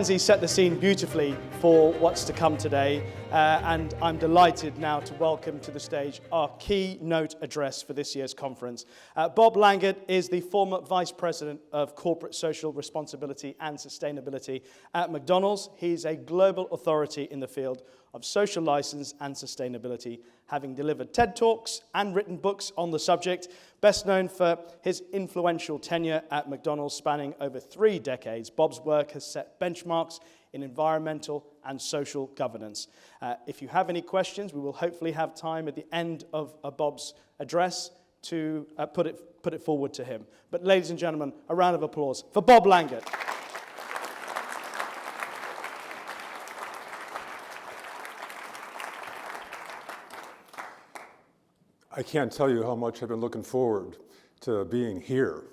Tansy set the scene beautifully for what's to come today, and I'm delighted now to welcome to the stage our keynote address for this year's conference. Bob Langert is the former Vice President of Corporate Social Responsibility and Sustainability at McDonald's. He's a global authority in the field of social license and sustainability, having delivered TED Talks and written books on the subject, best known for his influential tenure at McDonald's spanning over 3 decades. Bob's work has set benchmarks in environmental and social governance. If you have any questions, we will hopefully have time at the end of Bob's address to put it forward to him. But ladies and gentlemen, a round of applause for Bob Langert. I can't tell you how much I've been looking forward to being here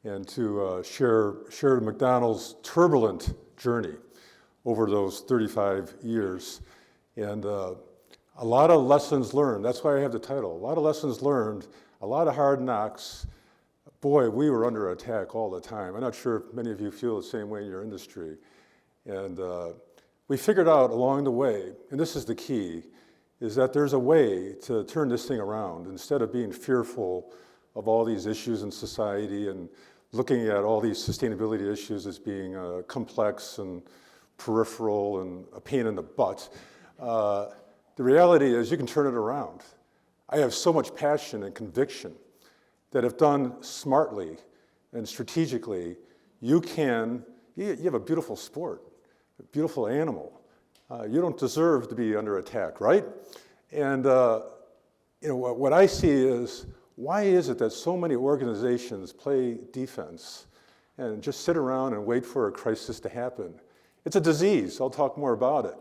and to share McDonald's turbulent journey over those 35 years. And a lot of lessons learned. That's why I have the title. A lot of lessons learned, a lot of hard knocks. Boy, we were under attack all the time. I'm not sure if many of you feel the same way in your industry. And we figured out along the way, and this is the key, is that there's a way to turn this thing around. Instead of being fearful of all these issues in society and looking at all these sustainability issues as being complex and peripheral and a pain in the butt, the reality is you can turn it around. I have so much passion and conviction that if done smartly and strategically, you have a beautiful sport, a beautiful animal. You don't deserve to be under attack, right? And what I see is, why is it that so many organizations play defense and just sit around and wait for a crisis to happen? It's a disease. I'll talk more about it.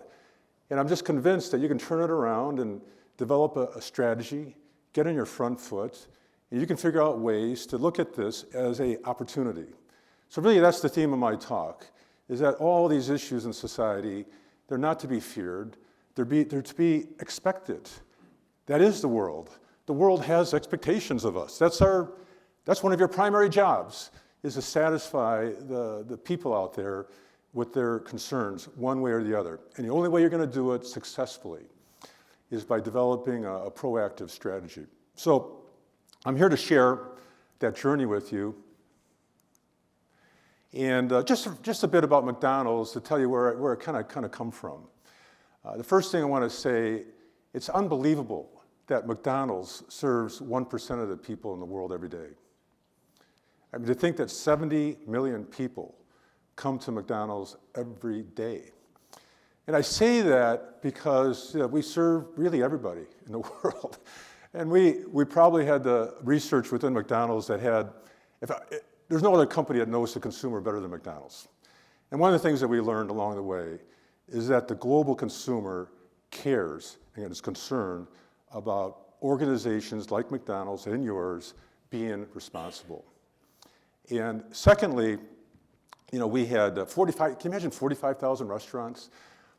And I'm just convinced that you can turn it around and develop a strategy, get on your front foot, and you can figure out ways to look at this as an opportunity. So really, that's the theme of my talk, is that all these issues in society, they're not to be feared, they're to be expected. That is the world. The world has expectations of us. That's one of your primary jobs, is to satisfy the people out there with their concerns one way or the other. And the only way you're going to do it successfully is by developing a proactive strategy. So I'm here to share that journey with you. And just a bit about McDonald's to tell you where it kind of come from. The first thing I want to say, it's unbelievable that McDonald's serves 1% of the people in the world every day. I mean, to think that 70 million people come to McDonald's every day. And I say that because we serve really everybody in the world. And we probably had the research within McDonald's that had, there's no other company that knows the consumer better than McDonald's. And one of the things that we learned along the way is that the global consumer cares and is concerned about organizations like McDonald's and yours being responsible. And secondly, we had 45, can you imagine 45,000 restaurants?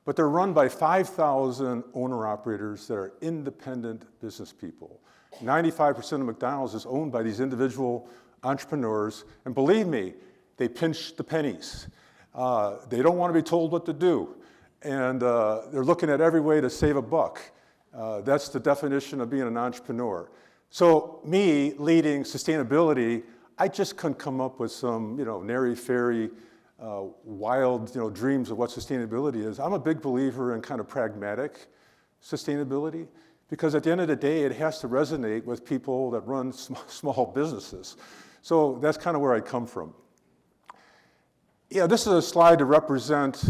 But they're run by 5,000 owner-operators that are independent business people. 95% of McDonald's is owned by these individual entrepreneurs, and believe me, they pinch the pennies. They don't want to be told what to do, and they're looking at every way to save a buck. That's the definition of being an entrepreneur. So me leading sustainability, I just couldn't come up with some nary-fairy, wild dreams of what sustainability is. I'm a big believer in kind of pragmatic sustainability, because at the end of the day, it has to resonate with people that run small businesses. So that's kind of where I come from. Yeah, this is a slide to represent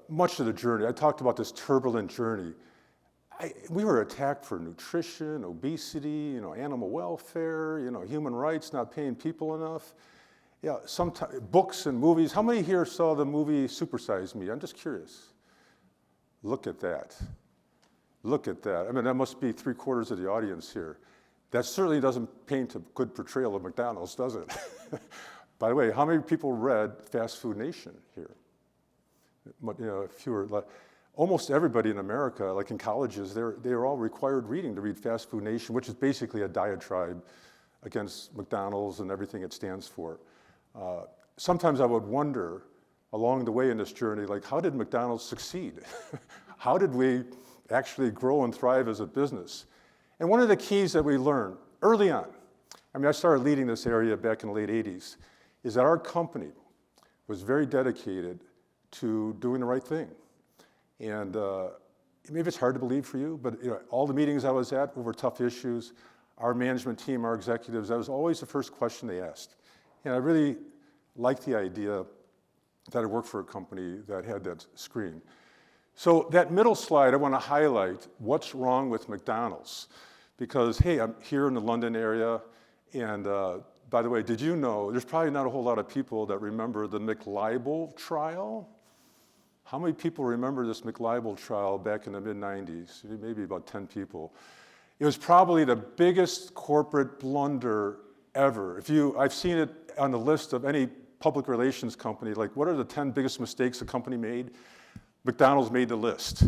much of the journey. I talked about this turbulent journey. We were attacked for nutrition, obesity, animal welfare, human rights, not paying people enough. Yeah, sometimes books and movies. How many here saw the movie Super Size Me? I'm just curious. Look at that. Look at that. I mean, that must be 3/4 of the audience here. That certainly doesn't paint a good portrayal of McDonald's, does it? By the way, how many people read Fast Food Nation here? Almost everybody in America, like in colleges, they're all required reading to read Fast Food Nation, which is basically a diatribe against McDonald's and everything it stands for. Sometimes I would wonder along the way in this journey, like how did McDonald's succeed? How did we actually grow and thrive as a business? And one of the keys that we learned early on, I mean, I started leading this area back in the late 80s, is that our company was very dedicated to doing the right thing. And maybe it's hard to believe for you, but all the meetings I was at over tough issues, our management team, our executives, that was always the first question they asked. And I really liked the idea that I worked for a company that had that screen. So that middle slide, I want to highlight what's wrong with McDonald's. Because, hey, I'm here in the London area, and by the way, did you know, there's probably not a whole lot of people that remember the McLibel trial? How many people remember this McLibel trial back in the mid-90s? Maybe about 10 people. It was probably the biggest corporate blunder ever. I've seen it on the list of any public relations company, like what are the 10 biggest mistakes a company made? McDonald's made the list.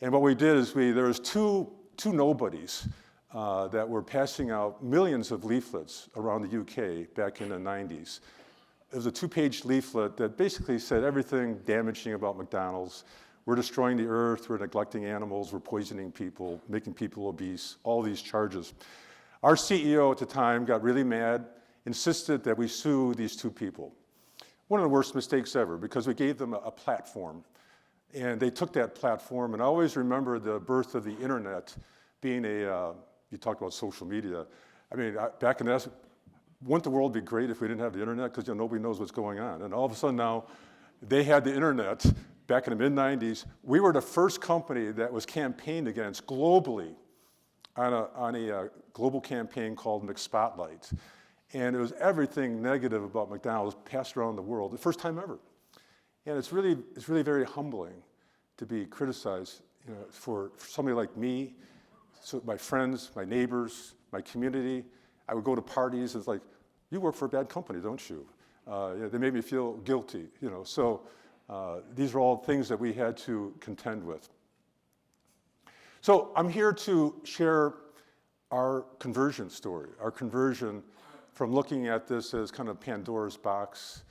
And what we did is there was two nobodies that were passing out millions of leaflets around the UK back in the 90s. It was a 2-page leaflet that basically said everything damaging about McDonald's. We're destroying the earth, we're neglecting animals, we're poisoning people, making people obese, all these charges. Our CEO at the time got really mad, insisted that we sue these two people. One of the worst mistakes ever, because we gave them a platform. And they took that platform, and I always remember the birth of the internet being you talked about social media. I mean, back in the wouldn't the world be great if we didn't have the internet? Because nobody knows what's going on. And all of a sudden now, they had the internet back in the mid-90s. We were the first company that was campaigned against globally on a global campaign called McSpotlight. And it was everything negative about McDonald's passed around the world, the first time ever. And it's really very humbling to be criticized for somebody like me, so my friends, my neighbors, my community. I would go to parties, it's like, you work for a bad company, don't you? They made me feel guilty, So these are all things that we had to contend with. So I'm here to share our conversion story, our conversion from looking at this as kind of Pandora's box.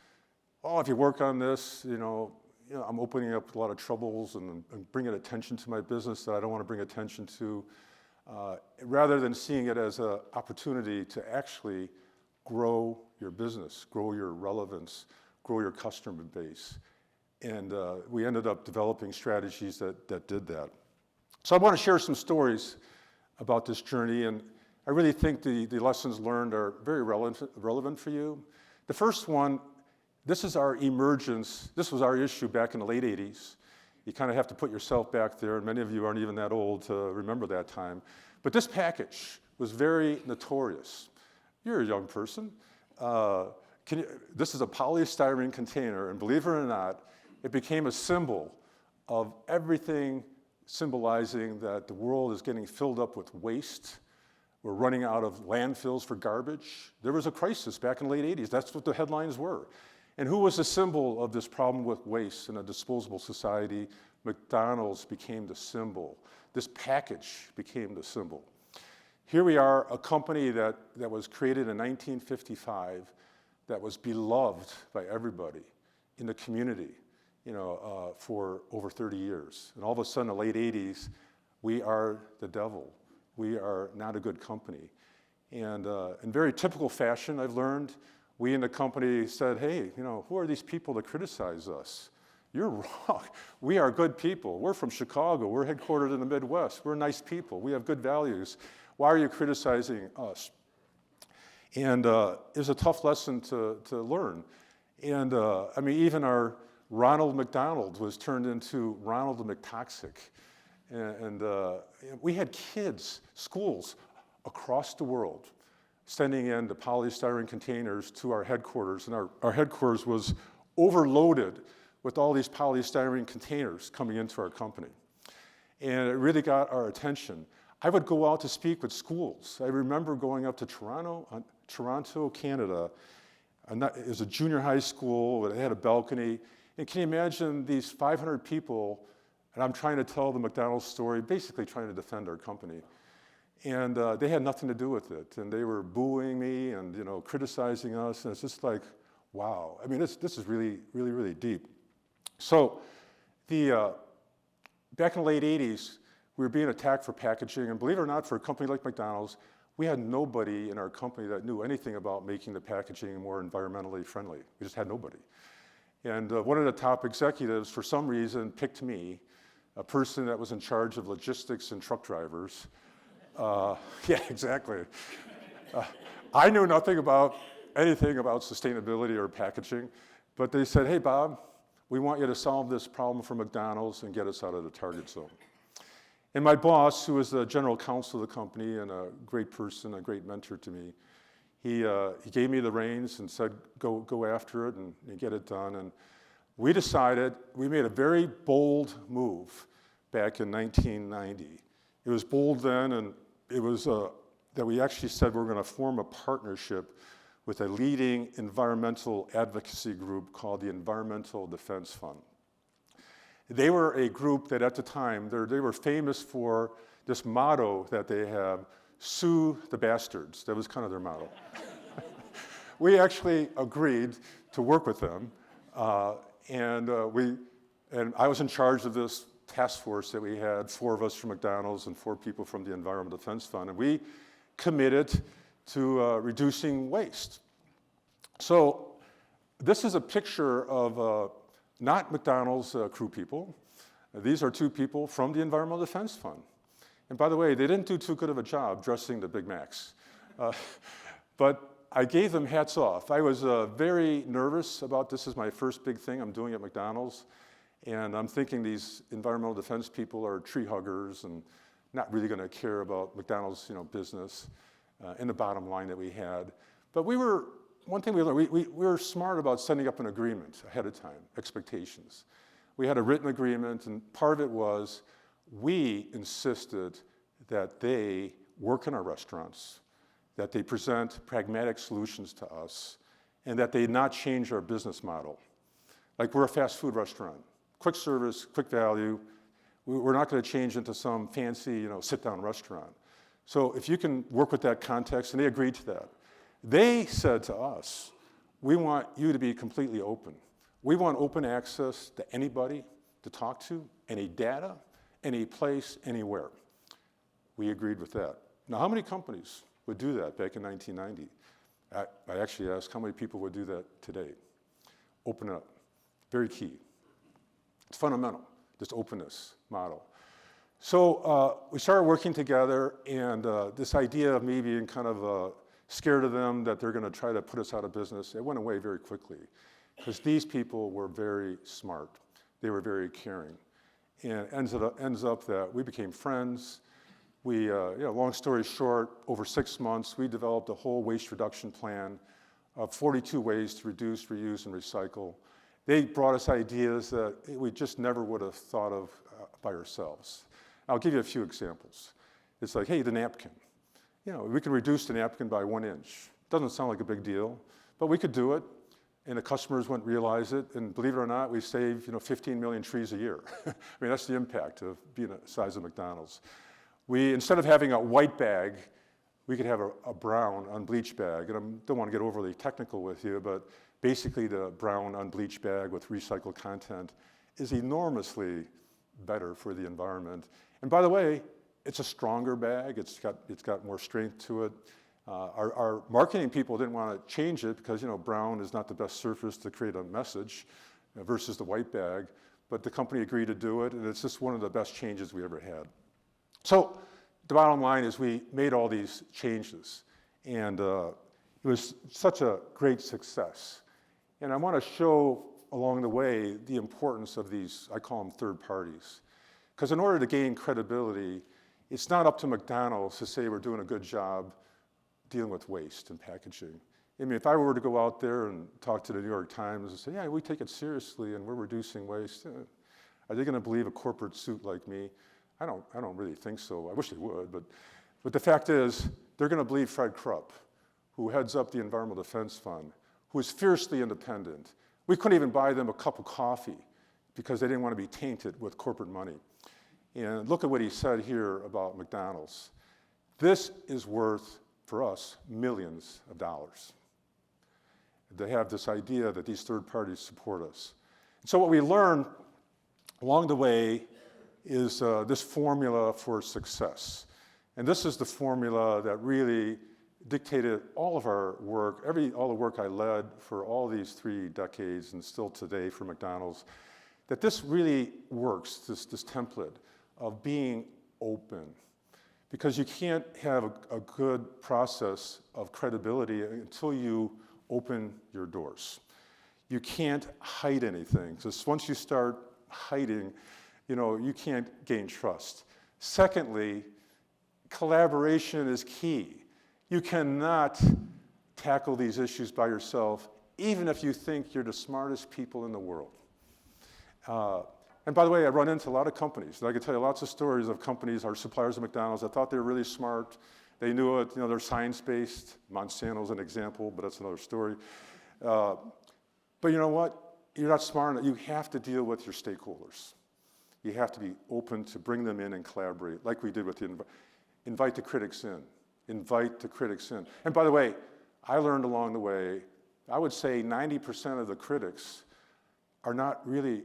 Oh, if you work on this, I'm opening up a lot of troubles and bringing attention to my business that I don't want to bring attention to, rather than seeing it as an opportunity to actually grow your business, grow your relevance, grow your customer base. And we ended up developing strategies that did that. So I want to share some stories about this journey, and I really think the lessons learned are very relevant for you. The first one, this is our emergence. This was our issue back in the late 80s. You kind of have to put yourself back there, and many of you aren't even that old to remember that time. But this package was very notorious. You're a young person. This is a polystyrene container, and believe it or not, it became a symbol of everything symbolizing that the world is getting filled up with waste. We're running out of landfills for garbage. There was a crisis back in the late 80s. That's what the headlines were. And who was the symbol of this problem with waste in a disposable society? McDonald's became the symbol. This package became the symbol. Here we are, a company that was created in 1955 that was beloved by everybody in the community, for over 30 years. And all of a sudden, in the late 80s, we are the devil. We are not a good company. And in very typical fashion, I've learned, we in the company said, hey, who are these people that criticize us? You're wrong. We are good people. We're from Chicago. We're headquartered in the Midwest. We're nice people. We have good values. Why are you criticizing us? And it was a tough lesson to learn. And even our Ronald McDonald was turned into Ronald the McToxic. And we had kids, schools across the world sending in the polystyrene containers to our headquarters. And our headquarters was overloaded with all these polystyrene containers coming into our company. And it really got our attention. I would go out to speak with schools. I remember going up to Toronto, Canada. And it was a junior high school. It had a balcony. And can you imagine these 500 people, and I'm trying to tell the McDonald's story, basically trying to defend our company. And they had nothing to do with it. And they were booing me and criticizing us. And it's just like, wow. I mean, this is really, really, really deep. So back in the late 80s, we were being attacked for packaging, and believe it or not, for a company like McDonald's, we had nobody in our company that knew anything about making the packaging more environmentally friendly. We just had nobody. And one of the top executives, for some reason, picked me, a person that was in charge of logistics and truck drivers. Yeah, exactly. I knew nothing about anything about sustainability or packaging, but they said, hey, Bob, we want you to solve this problem for McDonald's and get us out of the target zone. And my boss, who was the general counsel of the company and a great person, a great mentor to me, he gave me the reins and said, go after it and get it done. And we decided, we made a very bold move back in 1990. It was bold then, and it was that we actually said we're going to form a partnership with a leading environmental advocacy group called the Environmental Defense Fund. They were a group that at the time, they were famous for this motto that they have, sue the bastards. That was kind of their motto. We actually agreed to work with them, and I was in charge of this task force that we had, 4 of us from McDonald's and 4 people from the Environmental Defense Fund, and we committed to reducing waste. So this is a picture of not McDonald's crew people. These are 2 people from the Environmental Defense Fund. And by the way, they didn't do too good of a job dressing the Big Macs. But I gave them hats off. I was very nervous about this is my first big thing I'm doing at McDonald's. And I'm thinking these environmental defense people are tree huggers and not really going to care about McDonald's business and the bottom line that we had. But one thing we learned, we were smart about setting up an agreement ahead of time, expectations. We had a written agreement, and part of it was we insisted that they work in our restaurants, that they present pragmatic solutions to us, and that they not change our business model. Like we're a fast food restaurant, quick service, quick value. We're not going to change into some fancy, sit-down restaurant. So if you can work with that context, and they agreed to that. They said to us, we want you to be completely open. We want open access to anybody to talk to, any data, any place, anywhere. We agreed with that. Now, how many companies would do that back in 1990? I actually asked how many people would do that today. Open up, very key. It's fundamental, this openness model. So we started working together, and this idea of me being kind of scared of them, that they're going to try to put us out of business, it went away very quickly, because these people were very smart. They were very caring. And it ends up that we became friends. We, long story short, over 6 months, we developed a whole waste reduction plan of 42 ways to reduce, reuse, and recycle. They brought us ideas that we just never would have thought of by ourselves. I'll give you a few examples. It's like, hey, the napkin. We can reduce the napkin by 1 inch. Doesn't sound like a big deal, but we could do it, and the customers wouldn't realize it. And believe it or not, we save 15 million trees a year. I mean, that's the impact of being the size of McDonald's. Instead of having a white bag, we could have a brown unbleached bag. And I don't want to get overly technical with you, but basically the brown unbleached bag with recycled content is enormously better for the environment. And by the way, it's a stronger bag. It's got more strength to it. Our marketing people didn't want to change it because brown is not the best surface to create a message versus the white bag. But the company agreed to do it, and it's just one of the best changes we ever had. So the bottom line is we made all these changes, and it was such a great success. And I want to show along the way the importance of these, I call them third parties. Because in order to gain credibility, it's not up to McDonald's to say we're doing a good job dealing with waste and packaging. I mean, if I were to go out there and talk to the New York Times and say, yeah, we take it seriously and we're reducing waste, are they going to believe a corporate suit like me? I don't really think so. I wish they would, but the fact is, they're going to believe Fred Krupp, who heads up the Environmental Defense Fund, who is fiercely independent. We couldn't even buy them a cup of coffee because they didn't want to be tainted with corporate money. And look at what he said here about McDonald's. This is worth, for us, millions of dollars. They have this idea that these third parties support us. So what we learned along the way is this formula for success. And this is the formula that really dictated all of our work, all the work I led for all these 3 decades and still today for McDonald's, that this really works, this template of being open. Because you can't have a good process of credibility until you open your doors. You can't hide anything, because once you start hiding, you can't gain trust. Secondly, collaboration is key. You cannot tackle these issues by yourself, even if you think you're the smartest people in the world. And by the way, I run into a lot of companies. And I can tell you lots of stories of companies, our suppliers at McDonald's, that thought they were really smart. They knew it, they're science-based. Monsanto's an example, but that's another story. But you know what? You're not smart enough. You have to deal with your stakeholders. You have to be open to bring them in and collaborate, like we did with the invite the critics in. Invite the critics in. And by the way, I learned along the way, I would say 90% of the critics are not really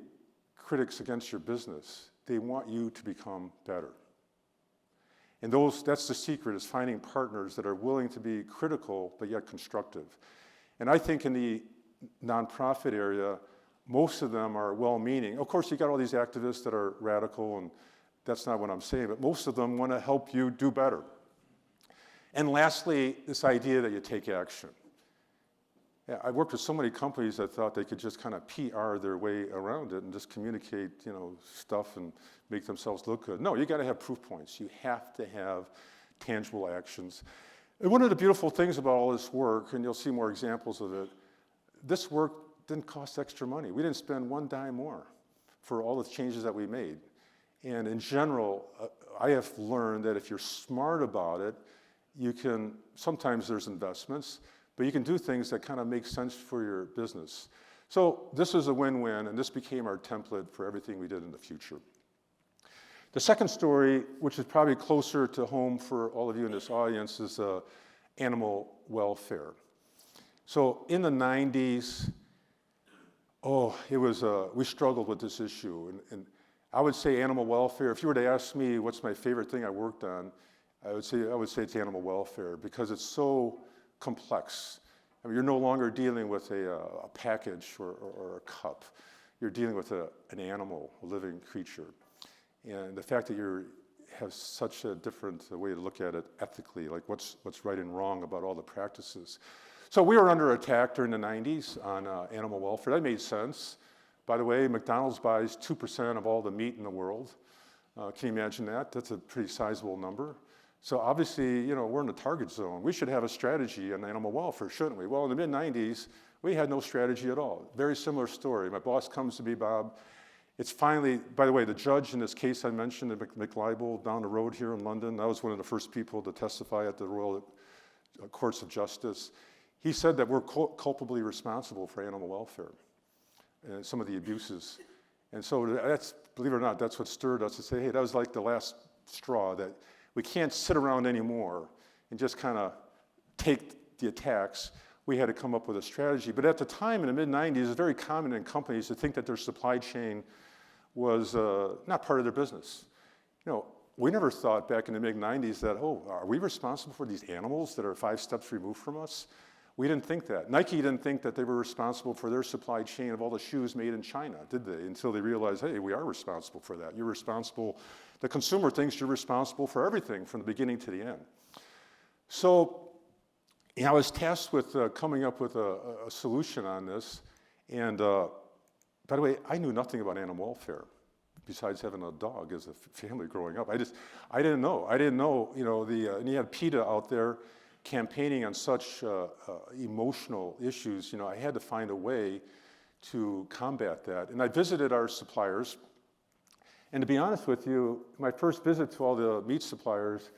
critics against your business. They want you to become better. And that's the secret, is finding partners that are willing to be critical but yet constructive. And I think in the nonprofit area, most of them are well-meaning. Of course, you got all these activists that are radical, and that's not what I'm saying, but most of them want to help you do better. And lastly, this idea that you take action. Yeah, I worked with so many companies that thought they could just kind of PR their way around it and just communicate, stuff and make themselves look good. No, you got to have proof points. You have to have tangible actions. And one of the beautiful things about all this work, and you'll see more examples of it, this work didn't cost extra money. We didn't spend one dime more for all the changes that we made. And in general, I have learned that if you're smart about it, sometimes there's investments, but you can do things that kind of make sense for your business. So this is a win-win, and this became our template for everything we did in the future. The second story, which is probably closer to home for all of you in this audience, is animal welfare. So in the 90s, we struggled with this issue. And I would say animal welfare, if you were to ask me what's my favorite thing I worked on, I would say it's animal welfare, because it's so complex. I mean, you're no longer dealing with a package or a cup. You're dealing with an animal, a living creature. And the fact that you have such a different way to look at it ethically, like what's right and wrong about all the practices. So we were under attack during the 90s on animal welfare. That made sense. By the way, McDonald's buys 2% of all the meat in the world. Can you imagine that? That's a pretty sizable number. So obviously, we're in the target zone. We should have a strategy on animal welfare, shouldn't we? Well, in the mid-90s, we had no strategy at all. Very similar story. My boss comes to me, Bob. It's finally, by the way, the judge in this case I mentioned, McLibel, down the road here in London, I was one of the first people to testify at the Royal Courts of Justice. He said that we're culpably responsible for animal welfare and some of the abuses. And so that's, believe it or not, that's what stirred us to say, hey, that was like the last straw, that we can't sit around anymore and just kind of take the attacks. We had to come up with a strategy. But at the time, in the mid-90s, it was very common in companies to think that their supply chain was not part of their business. We never thought back in the mid-90s that, are we responsible for these animals that are 5 steps removed from us? We didn't think that. Nike didn't think that they were responsible for their supply chain of all the shoes made in China, did they? Until they realized, hey, we are responsible for that. You're responsible. The consumer thinks you're responsible for everything from the beginning to the end. So I was tasked with coming up with a solution on this. And by the way, I knew nothing about animal welfare besides having a dog as a family growing up. I didn't know. And you had PETA out there campaigning on such emotional issues. I had to find a way to combat that. And I visited our suppliers. And to be honest with you, my first visit to all the meat suppliers,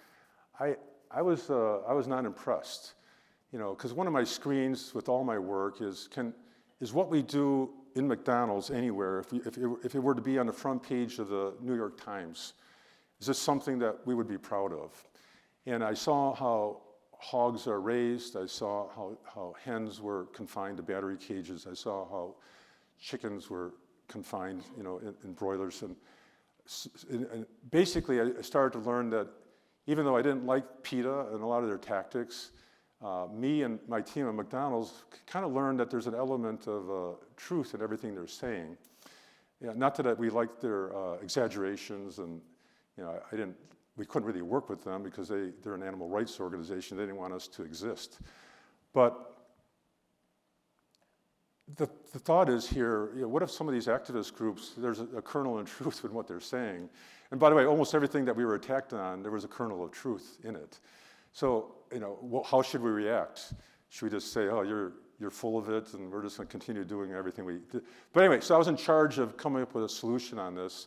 I was not impressed. Because one of my screens with all my work is what we do in McDonald's anywhere, if it were to be on the front page of the New York Times, is this something that we would be proud of? And I saw how hogs are raised. I saw how hens were confined to battery cages. I saw how chickens were confined, in broilers. And basically, I started to learn that even though I didn't like PETA and a lot of their tactics, me and my team at McDonald's kind of learned that there's an element of truth in everything they're saying. Yeah, not that we liked their exaggerations, and we couldn't really work with them because they're an animal rights organization. They didn't want us to exist. But the thought is here, what if some of these activist groups, there's a kernel of truth in what they're saying? And by the way, almost everything that we were attacked on, there was a kernel of truth in it. So, how should we react? Should we just say, oh, you're full of it, and we're just going to continue doing everything we did? But anyway, so I was in charge of coming up with a solution on this,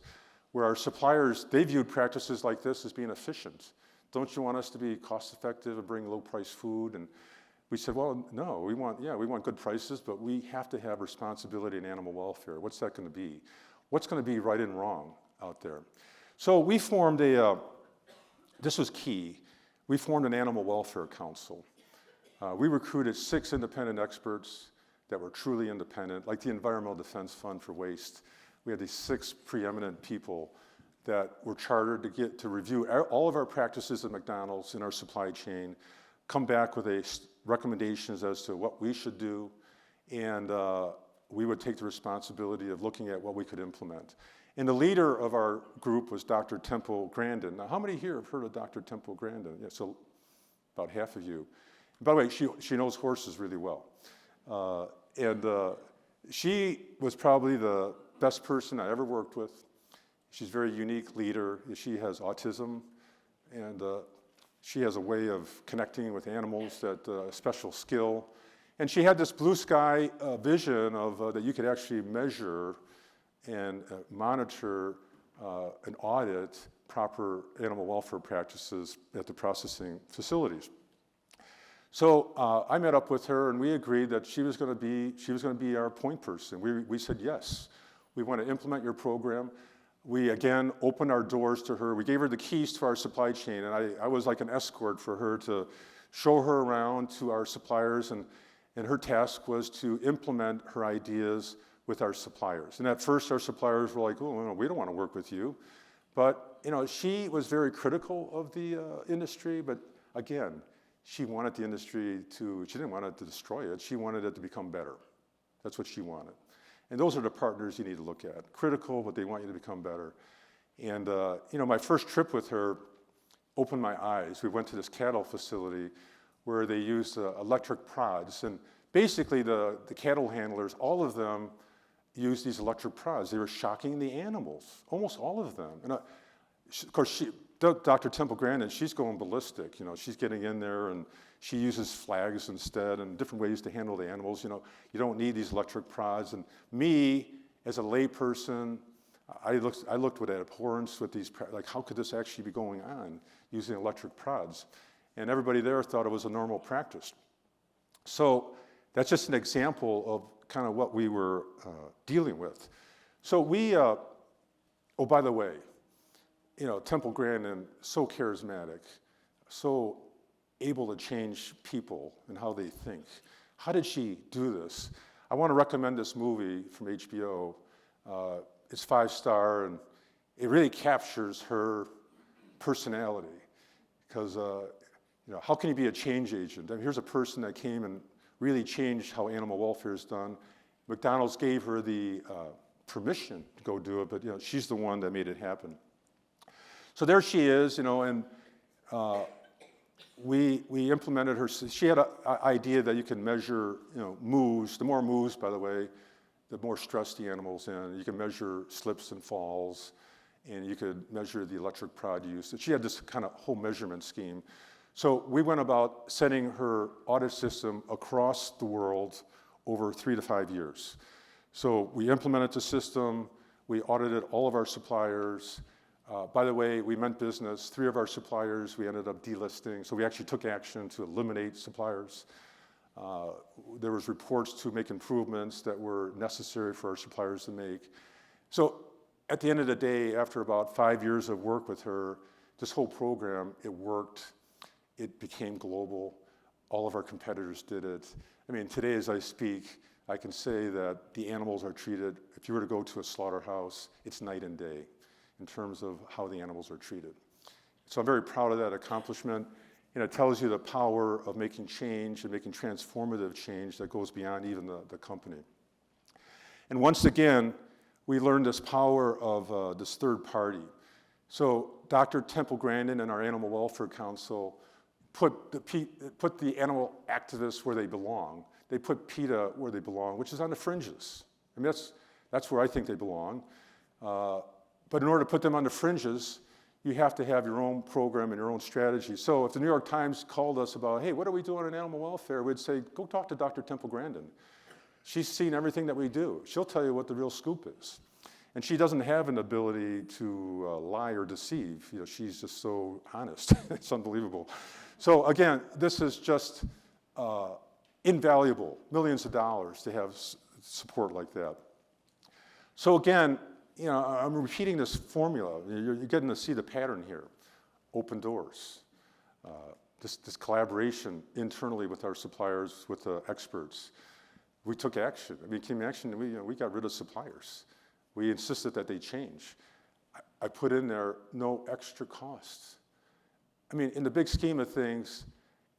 where our suppliers, they viewed practices like this as being efficient. Don't you want us to be cost-effective and bring low-priced food? And we said, well, no, we want good prices, but we have to have responsibility in animal welfare. What's that going to be? What's going to be right and wrong out there? So we formed this was key, we formed an animal welfare council. We recruited 6 independent experts that were truly independent, like the Environmental Defense Fund for Waste. We had these 6 preeminent people that were chartered to review all of our practices at McDonald's in our supply chain, come back with recommendations as to what we should do, and we would take the responsibility of looking at what we could implement. And the leader of our group was Dr. Temple Grandin. Now, how many here have heard of Dr. Temple Grandin? Yeah, so about half of you. And by the way, she knows horses really well. She was probably the best person I ever worked with. She's a very unique leader. She has autism, and she has a way of connecting with animals, a special skill. And she had this blue sky vision of that you could actually measure and monitor and audit proper animal welfare practices at the processing facilities. So I met up with her, and we agreed that she was going to be our point person. We said yes, we want to implement your program. We again opened our doors to her. We gave her the keys to our supply chain, and I was like an escort for her to show her around to our suppliers, and her task was to implement her ideas with our suppliers. And at first, our suppliers were like, "Oh, no, we don't want to work with you," but she was very critical of the industry. But again, she wanted the industry she didn't want it to destroy it. She wanted it to become better. That's what she wanted. And those are the partners you need to look at. Critical, but they want you to become better. And my first trip with her opened my eyes. We went to this cattle facility where they used electric prods. And basically the cattle handlers, all of them used these electric prods. They were shocking the animals, almost all of them. And of course, Dr. Temple Grandin, she's going ballistic. She's getting in there, and she uses flags instead and different ways to handle the animals. You don't need these electric prods. And me, as a layperson, I looked with abhorrence with these, like, how could this actually be going on using electric prods? And everybody there thought it was a normal practice. So that's just an example of kind of what we were dealing with. So oh, by the way, Temple Grandin, so charismatic, so able to change people and how they think. How did she do this? I want to recommend this movie from HBO. It's 5-star, and it really captures her personality. Because, how can you be a change agent? I mean, here's a person that came and really changed how animal welfare is done. McDonald's gave her the permission to go do it, but she's the one that made it happen. So there she is, and we implemented her. She had an idea that you can measure, moves. The more moves, by the way, the more stress the animal's in. You can measure slips and falls, and you could measure the electric prod use. She had this kind of whole measurement scheme. So we went about setting her audit system across the world over 3 to 5 years. So we implemented the system. We audited all of our suppliers. By the way, we meant business. 3 of our suppliers we ended up delisting, so we actually took action to eliminate suppliers. There was reports to make improvements that were necessary for our suppliers to make. So at the end of the day, after about 5 years of work with her, this whole program, it worked. It became global. All of our competitors did it. I mean, today as I speak, I can say that the animals are treated, if you were to go to a slaughterhouse, it's night and day in terms of how the animals are treated. So I'm very proud of that accomplishment, and it tells you the power of making change and making transformative change that goes beyond even the company. And once again, we learned this power of this third party. So Dr. Temple Grandin and our Animal Welfare Council put the animal activists where they belong. They put PETA where they belong, which is on the fringes. I mean, that's where I think they belong. But in order to put them on the fringes, you have to have your own program and your own strategy. So if the New York Times called us about, hey, what are we doing in animal welfare? We'd say, go talk to Dr. Temple Grandin. She's seen everything that we do. She'll tell you what the real scoop is. And she doesn't have an ability to lie or deceive. You know, she's just so honest. It's unbelievable. So again, this is just invaluable, millions of dollars to have support like that. So again, you know, I'm repeating this formula. You're getting to see the pattern here. Open doors. This collaboration internally with our suppliers, with the experts. We took action. I mean, came action, and we got rid of suppliers. We insisted that they change. I put in there no extra costs. I mean, in the big scheme of things,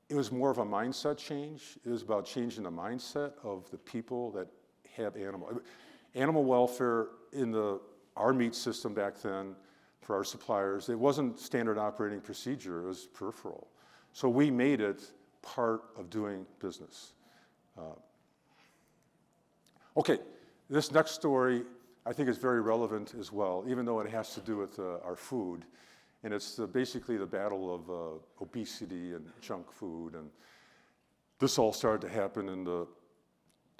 it was more of a mindset change. It was about changing the mindset of the people that have animal welfare in our meat system back then for our suppliers. It wasn't standard operating procedure. It was peripheral. So we made it part of doing business. Okay, this next story I think is very relevant as well, even though it has to do with our food. And it's basically the battle of obesity and junk food. And this all started to happen in the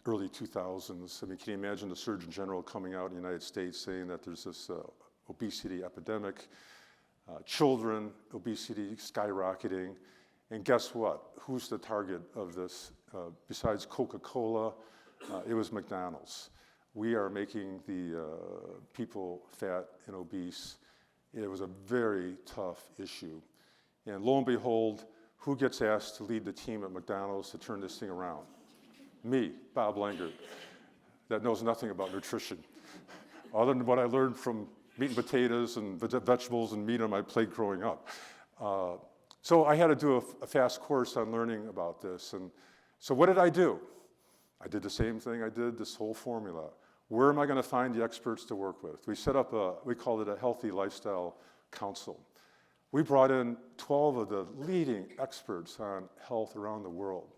early 2000s. I mean, can you imagine the Surgeon General coming out in the United States saying that there's this obesity epidemic, children obesity skyrocketing, and guess what? Who's the target of this? Besides Coca-Cola, it was McDonald's. We are making the people fat and obese. It was a very tough issue. And lo and behold, who gets asked to lead the team at McDonald's to turn this thing around? Me, Bob Langert, that knows nothing about nutrition, other than what I learned from meat and potatoes and vegetables and meat on my plate growing up. So I had to do a fast course on learning about this. And so what did I do? I did the same thing I did, this whole formula. Where am I going to find the experts to work with? We set up we called it a Healthy Lifestyle Council. We brought in 12 of the leading experts on health around the world.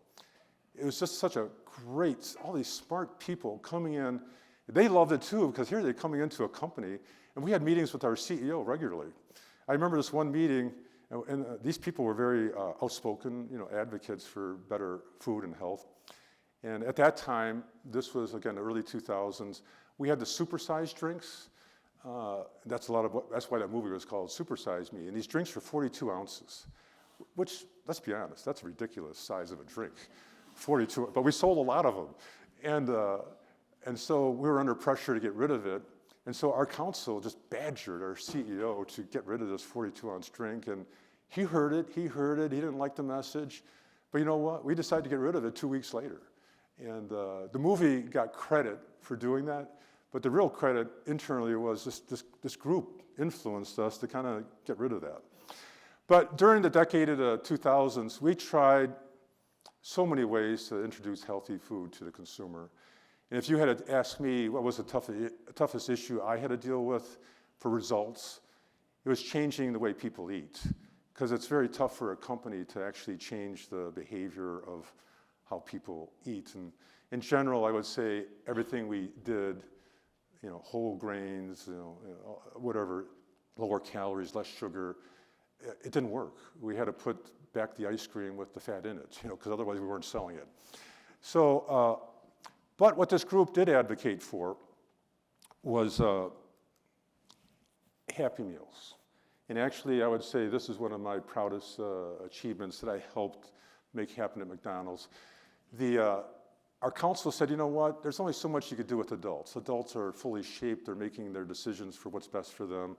It was just such a great, all these smart people coming in. They loved it too, because here they're coming into a company, and we had meetings with our CEO regularly. I remember this one meeting, and these people were very outspoken, advocates for better food and health. And at that time, this was, again, the early 2000s, we had the supersized drinks. That's why that movie was called Supersize Me. And these drinks were 42 ounces, which, let's be honest, that's a ridiculous size of a drink, 42, but we sold a lot of them. And so we were under pressure to get rid of it. And so our council just badgered our CEO to get rid of this 42-ounce drink. And he heard it, he didn't like the message. But you know what? We decided to get rid of it 2 weeks later. And the movie got credit for doing that, but the real credit internally was this group influenced us to kind of get rid of that. But during the decade of the 2000s, we tried so many ways to introduce healthy food to the consumer. And if you had to ask me what was the toughest issue I had to deal with for results, it was changing the way people eat, because it's very tough for a company to actually change the behavior of how people eat. And in general, I would say everything we did, whole grains, whatever, lower calories, less sugar, it didn't work. We had to put back the ice cream with the fat in it, because otherwise we weren't selling it. So, but what this group did advocate for was Happy Meals. And actually, I would say this is one of my proudest achievements that I helped make happen at McDonald's. Our council said, you know what, there's only so much you could do with adults. Adults are fully shaped, they're making their decisions for what's best for them.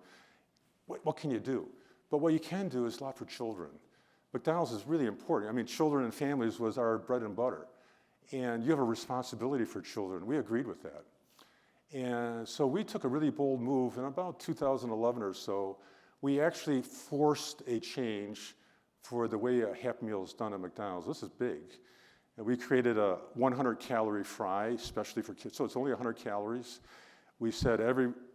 What can you do? But what you can do is a lot for children. McDonald's is really important. I mean, children and families was our bread and butter. and you have a responsibility for children. We agreed with that. And so we took a really bold move. In about 2011 or so, we actually forced a change for the way a Happy Meal is done at McDonald's. This is big. And we created a 100-calorie fry, especially for kids. So it's only 100 calories. We said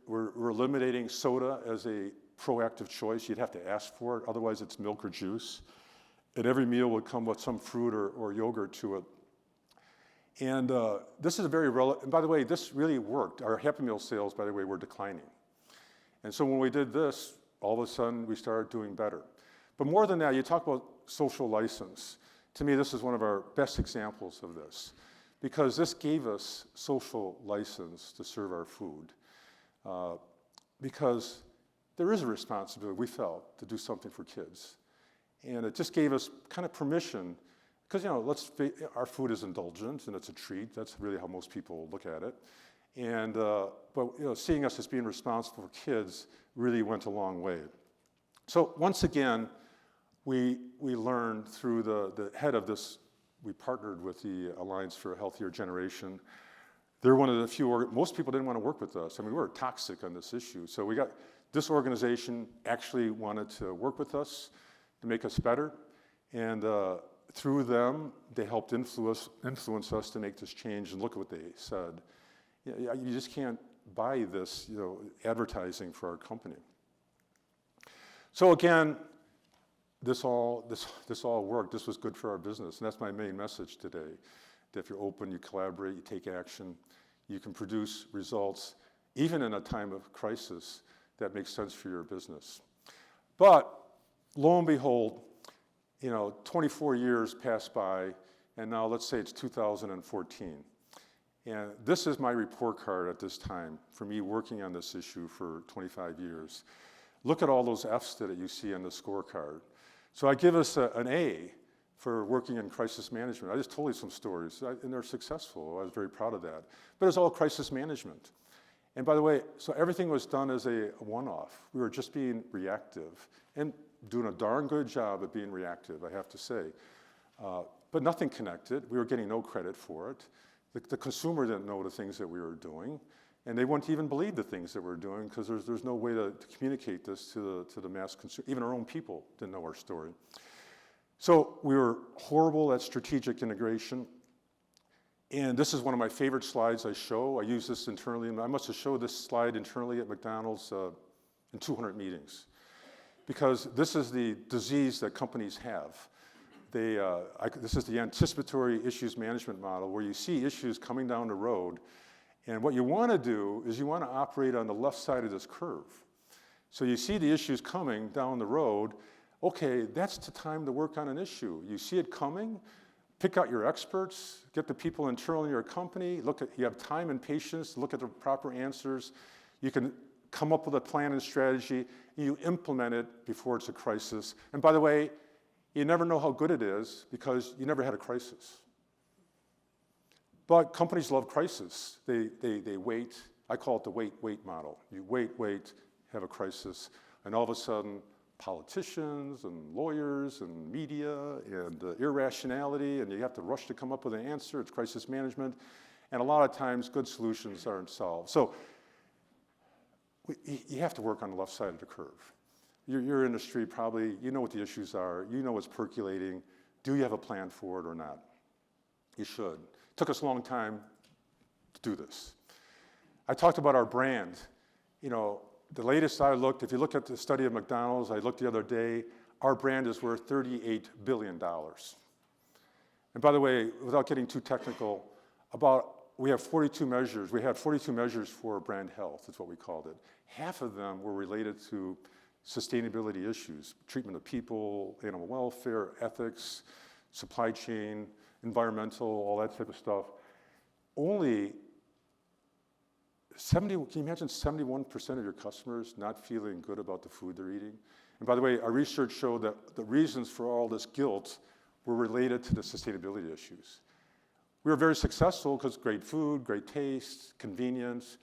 we're eliminating soda as a proactive choice. You'd have to ask for it. Otherwise, it's milk or juice. And every meal would come with some fruit or yogurt to it. And this is a very relevant, and by the way, this really worked. Our Happy Meal sales, by the way, were declining. And so when we did this, all of a sudden we started doing better. But more than that, you talk about social license. To me, this is one of our best examples of this, because this gave us social license to serve our food. Because there is a responsibility, we felt, to do something for kids. And it just gave us kind of permission. Because, our food is indulgent and it's a treat. That's really how most people look at it. And, but seeing us as being responsible for kids really went a long way. So once again, we learned through the head of this, we partnered with the Alliance for a Healthier Generation. They're one of the few, most people didn't want to work with us. I mean, we were toxic on this issue. So we got, this organization actually wanted to work with us to make us better. And, through them, they helped influence us to make this change, and look at what they said. You just can't buy this, advertising for our company. So again, this all worked. This was good for our business, and that's my main message today. That if you're open, you collaborate, you take action, you can produce results, even in a time of crisis that makes sense for your business. But lo and behold, 24 years passed by, and now let's say it's 2014. And this is my report card at this time for me working on this issue for 25 years. Look at all those F's that you see on the scorecard. So I give us an A for working in crisis management. I just told you some stories, and they're successful. I was very proud of that. But it's all crisis management. And by the way, so everything was done as a one-off. We were just being reactive. And doing a darn good job at being reactive, I have to say. But nothing connected. We were getting no credit for it. The consumer didn't know the things that we were doing, and they wouldn't even believe the things that we were doing, because there's no way to communicate this to the mass consumer. Even our own people didn't know our story. So we were horrible at strategic integration. And this is one of my favorite slides I show. I use this internally, and I must have showed this slide internally at McDonald's in 200 meetings. Because this is the disease that companies have. This is the anticipatory issues management model, where you see issues coming down the road, and what you want to do is you want to operate on the left side of this curve. So you see the issues coming down the road. Okay, that's the time to work on an issue. You see it coming, pick out your experts, get the people internal in your company, you have time and patience to look at the proper answers. You can come up with a plan and strategy, you implement it before it's a crisis. And by the way, you never know how good it is because you never had a crisis. But companies love crisis. They wait. I call it the wait model. You wait, have a crisis, and all of a sudden, politicians and lawyers and media and irrationality, and you have to rush to come up with an answer. It's crisis management. And a lot of times, good solutions aren't solved. So you have to work on the left side of the curve. Your industry probably, you know what the issues are, you know what's percolating. Do you have a plan for it or not? You should. It took us a long time to do this. I talked about our brand. The latest I looked, if you look at the study of McDonald's, I looked the other day, our brand is worth $38 billion. And by the way, without getting too technical, we have 42 measures. We had 42 measures for brand health, is what we called it. Half of them were related to sustainability issues, treatment of people, animal welfare, ethics, supply chain, environmental, all that type of stuff. Only 70, can you imagine 71% of your customers not feeling good about the food they're eating? And by the way, our research showed that the reasons for all this guilt were related to the sustainability issues. We were very successful because great food, great taste, convenience,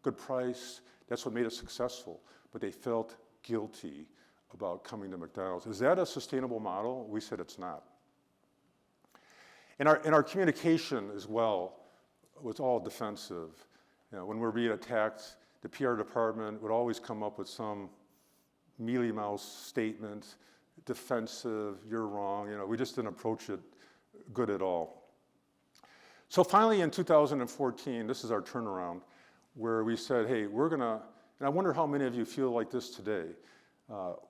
good price, that's what made us successful. But they felt guilty about coming to McDonald's. Is that a sustainable model? We said it's not. And our communication as well was all defensive. When we were being attacked, the PR department would always come up with some mealy-mouse statement, defensive, you're wrong. We just didn't approach it good at all. So finally in 2014, this is our turnaround, where we said, hey, we're gonna, and I wonder how many of you feel like this today,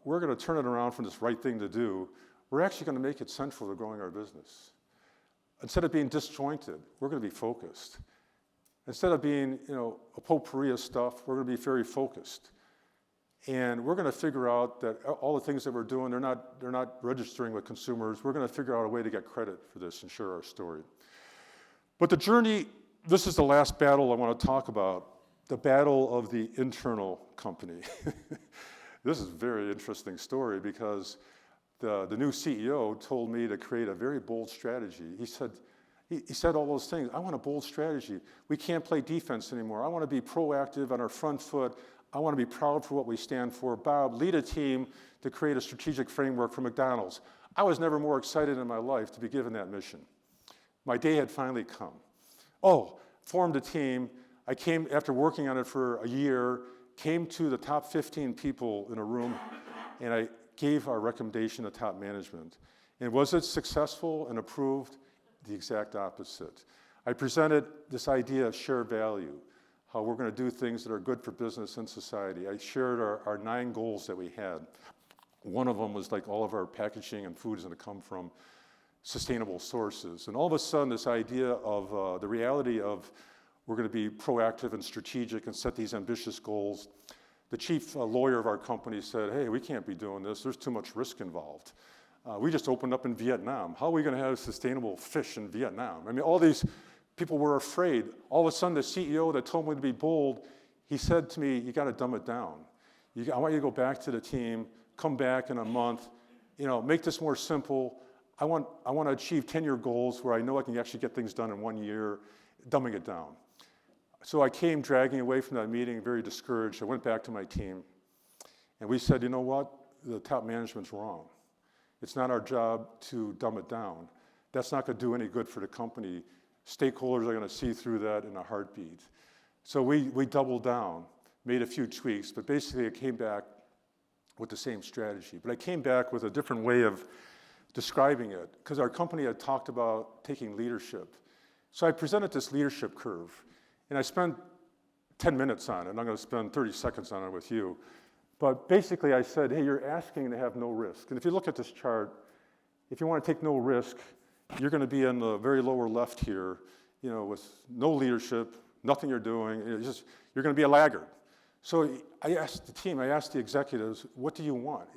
we're gonna turn it around from this right thing to do. We're actually gonna make it central to growing our business. Instead of being disjointed, we're gonna be focused. Instead of being, a potpourri of stuff, we're gonna be very focused. And we're gonna figure out that all the things that we're doing, they're not registering with consumers. We're gonna figure out a way to get credit for this and share our story. But the journey, this is the last battle I wanna talk about, the battle of the internal company. This is a very interesting story because the new CEO told me to create a very bold strategy. He said all those things. I want a bold strategy. We can't play defense anymore. I want to be proactive on our front foot. I want to be proud for what we stand for. Bob, lead a team to create a strategic framework for McDonald's. I was never more excited in my life to be given that mission. My day had finally come. Formed a team. I came, after working on it for a year, came to the top 15 people in a room, and I gave our recommendation to top management. And was it successful and approved? The exact opposite. I presented this idea of shared value, how we're going to do things that are good for business and society. I shared our 9 goals that we had. One of them was like all of our packaging and food is going to come from sustainable sources. And all of a sudden, this idea of the reality of we're going to be proactive and strategic and set these ambitious goals. The chief lawyer of our company said, hey, we can't be doing this. There's too much risk involved. We just opened up in Vietnam. How are we going to have sustainable fish in Vietnam? I mean, all these people were afraid. All of a sudden, the CEO that told me to be bold, he said to me, you got to dumb it down. I want you to go back to the team, come back in a month, make this more simple. I want to achieve 10-year goals where I know I can actually get things done in 1 year, dumbing it down. So I came dragging away from that meeting, very discouraged. I went back to my team, and we said, you know what? The top management's wrong. It's not our job to dumb it down. That's not going to do any good for the company. Stakeholders are going to see through that in a heartbeat. So we doubled down, made a few tweaks, but basically I came back with the same strategy. But I came back with a different way of describing it, because our company had talked about taking leadership. So I presented this leadership curve, and I spent 10 minutes on it, and I'm going to spend 30 seconds on it with you. But basically I said, hey, you're asking to have no risk. And if you look at this chart, if you want to take no risk, you're going to be in the very lower left here, with no leadership, nothing you're doing. You're going to be a laggard. So I asked the team, I asked the executives, what do you want?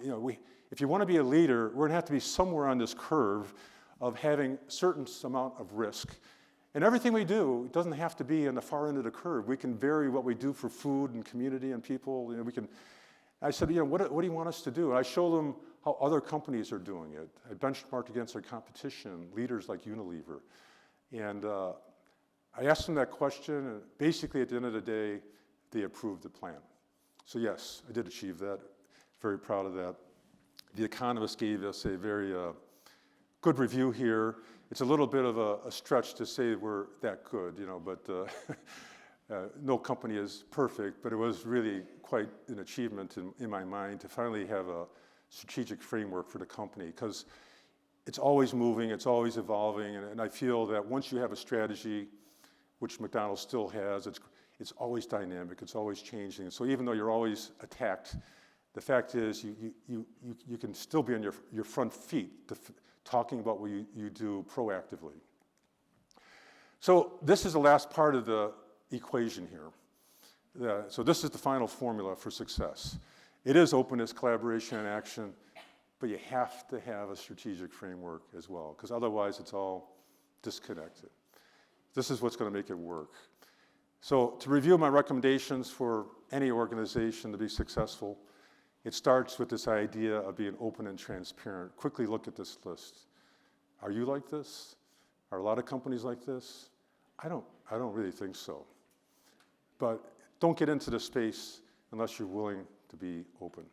If you want to be a leader, we're going to have to be somewhere on this curve of having a certain amount of risk. And everything we do doesn't have to be on the far end of the curve. We can vary what we do for food and community and people. I said, what do you want us to do? And I showed them how other companies are doing it. I benchmarked against their competition, leaders like Unilever. And I asked them that question, and basically at the end of the day, they approved the plan. So yes, I did achieve that. Very proud of that. The Economist gave us a very good review here. It's a little bit of a stretch to say we're that good, but no company is perfect, but it was really quite an achievement in my mind to finally have a strategic framework for the company, because it's always moving, it's always evolving, and I feel that once you have a strategy, which McDonald's still has, it's always dynamic, it's always changing. So even though you're always attacked, the fact is you can still be on your front feet talking about what you do proactively. So this is the last part of the equation here. So this is the final formula for success. It is openness, collaboration, and action, but you have to have a strategic framework as well, because otherwise it's all disconnected. This is what's going to make it work. So to review my recommendations for any organization to be successful, it starts with this idea of being open and transparent. Quickly look at this list. Are you like this? Are a lot of companies like this? I don't really think so. But don't get into the space unless you're willing to be open.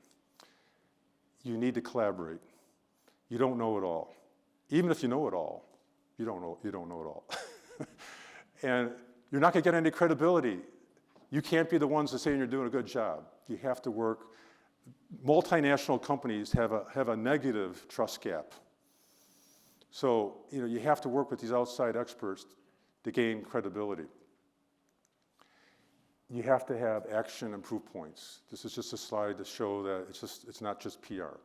You need to collaborate. You don't know it all. Even if you know it all, you don't know it all. And you're not going to get any credibility. You can't be the ones that say you're doing a good job. You have to work. Multinational companies have a negative trust gap. So you have to work with these outside experts to gain credibility. You have to have action and proof points. This is just a slide to show that it's not just PR.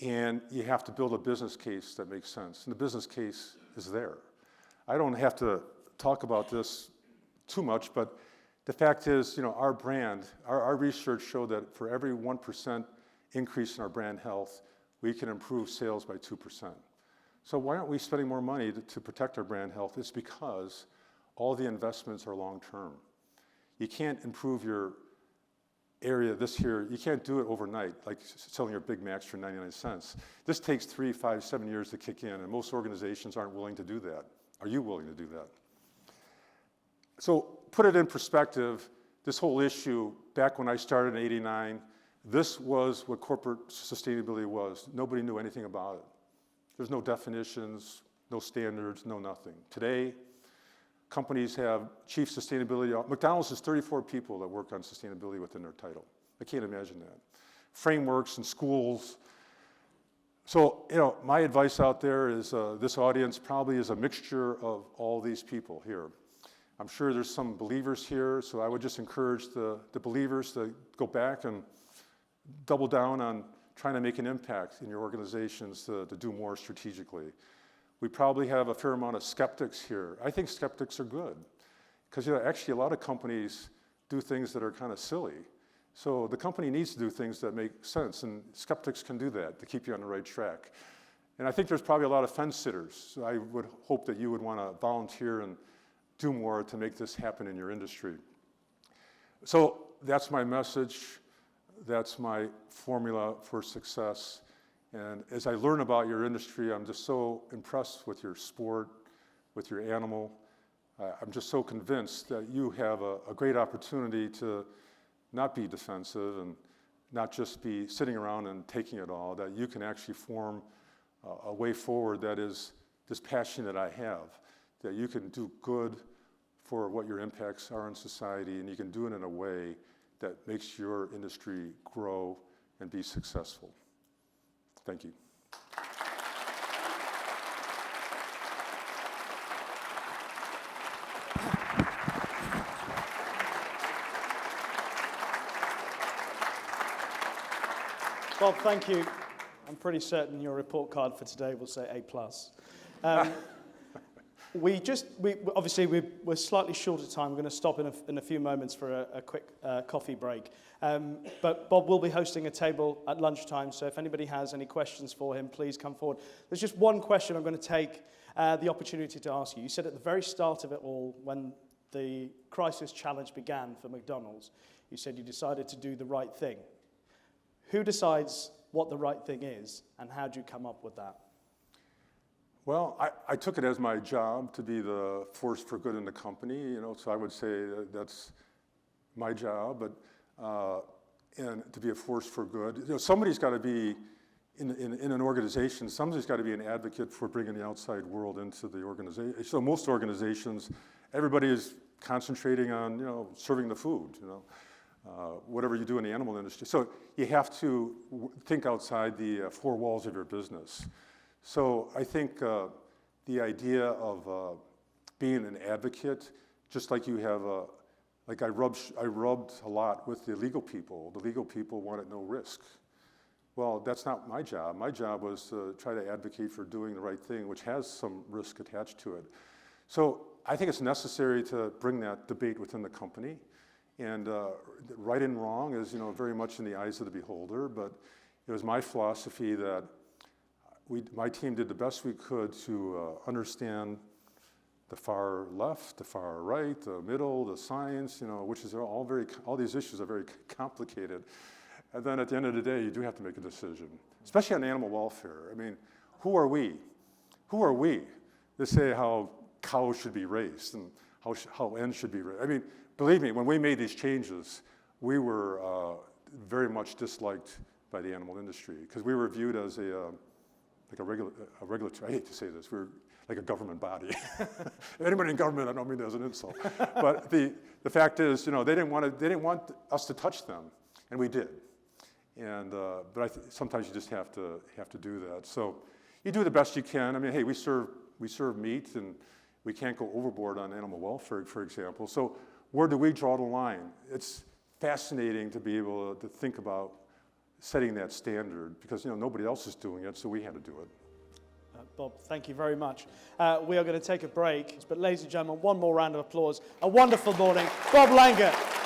And you have to build a business case that makes sense. And the business case is there. I don't have to talk about this too much, but the fact is, our brand, our research showed that for every 1% increase in our brand health, we can improve sales by 2%. So why aren't we spending more money to protect our brand health? It's because all the investments are long-term. You can't improve your area this year. You can't do it overnight, like selling your Big Macs for 99 cents. This takes 3, 5, 7 years to kick in, and most organizations aren't willing to do that. Are you willing to do that? So put it in perspective, this whole issue, back when I started in '89, this was what corporate sustainability was. Nobody knew anything about it. There's no definitions, no standards, no nothing. Today, companies have chief sustainability. McDonald's has 34 people that work on sustainability within their title. I can't imagine that. Frameworks and schools. So, my advice out there is this audience probably is a mixture of all these people here. I'm sure there's some believers here, so I would just encourage the believers to go back and double down on trying to make an impact in your organizations to do more strategically. We probably have a fair amount of skeptics here. I think skeptics are good because actually a lot of companies do things that are kind of silly. So the company needs to do things that make sense, and skeptics can do that to keep you on the right track. And I think there's probably a lot of fence sitters. So I would hope that you would want to volunteer and do more to make this happen in your industry. So that's my message. That's my formula for success. And as I learn about your industry, I'm just so impressed with your sport, with your animal. I'm just so convinced that you have a great opportunity to not be defensive and not just be sitting around and taking it all, that you can actually form a way forward that is this passion that I have, that you can do good for what your impacts are in society, and you can do it in a way that makes your industry grow and be successful. Thank you. Bob, thank you. I'm pretty certain your report card for today will say A+. We're slightly short of time. We're going to stop in a few moments for a quick coffee break. But Bob will be hosting a table at lunchtime, so if anybody has any questions for him, please come forward. There's just one question I'm going to take the opportunity to ask you. You said at the very start of it all, when the crisis challenge began for McDonald's, you said you decided to do the right thing. Who decides what the right thing is, and how do you come up with that? Well, I took it as my job to be the force for good in the company, so I would say that's my job, and to be a force for good. Somebody's got to be, in an organization, somebody's got to be an advocate for bringing the outside world into the organization. So most organizations, everybody is concentrating on, serving the food, whatever you do in the animal industry. So you have to think outside the four walls of your business. So I think the idea of being an advocate, just like you have, I rubbed a lot with the legal people. The legal people wanted no risk. Well, that's not my job. My job was to try to advocate for doing the right thing, which has some risk attached to it. So I think it's necessary to bring that debate within the company. And right and wrong is, very much in the eyes of the beholder, but it was my philosophy that my team did the best we could to understand the far left, the far right, the middle, the science, which is all these issues are very complicated. And then at the end of the day, you do have to make a decision, especially on animal welfare. I mean, who are we? Who are we to say how cows should be raised and how hens should be raised? I mean, believe me, when we made these changes, we were very much disliked by the animal industry because we were viewed as a regulatory, I hate to say this, we're like a government body. Anybody in government, I don't mean that as an insult. But the fact is, they didn't want us to touch them, and we did. And but sometimes you just have to do that. So you do the best you can. I mean, hey, we serve meat, and we can't go overboard on animal welfare, for example. So where do we draw the line? It's fascinating to be able to think about setting that standard because nobody else is doing it, so we had to do it. Bob, thank you very much. We are going to take a break, but ladies and gentlemen, one more round of applause. A wonderful morning, Bob Langert.